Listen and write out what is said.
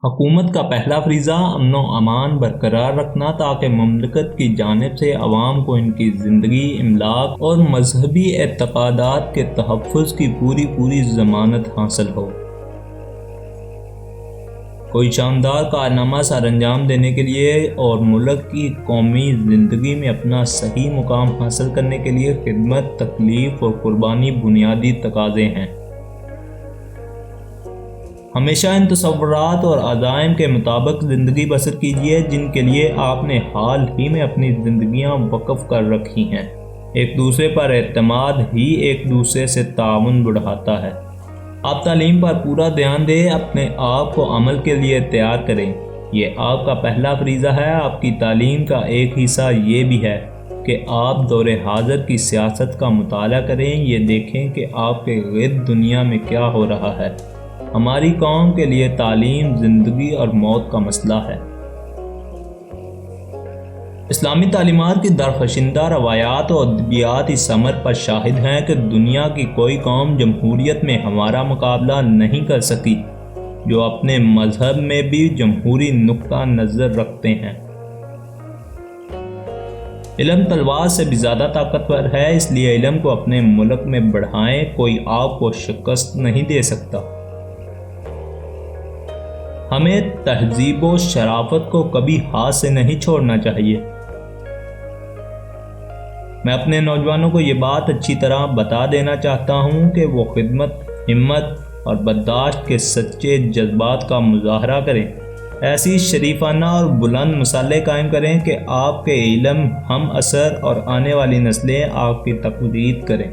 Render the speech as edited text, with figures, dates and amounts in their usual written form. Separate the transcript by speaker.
Speaker 1: حکومت کا پہلا فریضہ امن و امان برقرار رکھنا تاکہ مملکت کی جانب سے عوام کو ان کی زندگی، املاک اور مذہبی اعتقادات کے تحفظ کی پوری ضمانت حاصل ہو۔ کوئی شاندار کارنامہ سر انجام دینے کے لیے اور ملک کی قومی زندگی میں اپنا صحیح مقام حاصل کرنے کے لیے خدمت، تکلیف اور قربانی بنیادی تقاضے ہیں۔ ہمیشہ ان تصورات اور عزائم کے مطابق زندگی بسر کیجیے جن کے لیے آپ نے حال ہی میں اپنی زندگیاں وقف کر رکھی ہیں۔ ایک دوسرے پر اعتماد ہی ایک دوسرے سے تعاون بڑھاتا ہے۔ آپ تعلیم پر پورا دھیان دیں، اپنے آپ کو عمل کے لیے تیار کریں۔ یہ آپ کا پہلا فریضہ ہے۔ آپ کی تعلیم کا ایک حصہ یہ بھی ہے کہ آپ دور حاضر کی سیاست کا مطالعہ کریں، یہ دیکھیں کہ آپ کے گرد دنیا میں کیا ہو رہا ہے۔ ہماری قوم کے لیے تعلیم زندگی اور موت کا مسئلہ ہے۔ اسلامی تعلیمات کی درخشندہ روایات و ادبیات اس امر پر شاہد ہیں کہ دنیا کی کوئی قوم جمہوریت میں ہمارا مقابلہ نہیں کر سکی جو اپنے مذہب میں بھی جمہوری نقطہ نظر رکھتے ہیں۔ علم تلوار سے بھی زیادہ طاقتور ہے، اس لیے علم کو اپنے ملک میں بڑھائیں، کوئی آپ کو شکست نہیں دے سکتا۔ ہمیں تہذیب و شرافت کو کبھی ہاتھ سے نہیں چھوڑنا چاہیے۔ میں اپنے نوجوانوں کو یہ بات اچھی طرح بتا دینا چاہتا ہوں کہ وہ خدمت، ہمت اور برداشت کے سچے جذبات کا مظاہرہ کریں، ایسی شریفانہ اور بلند مثالیں قائم کریں کہ آپ کے علم ہم اثر اور آنے والی نسلیں آپ کی تقلید کریں۔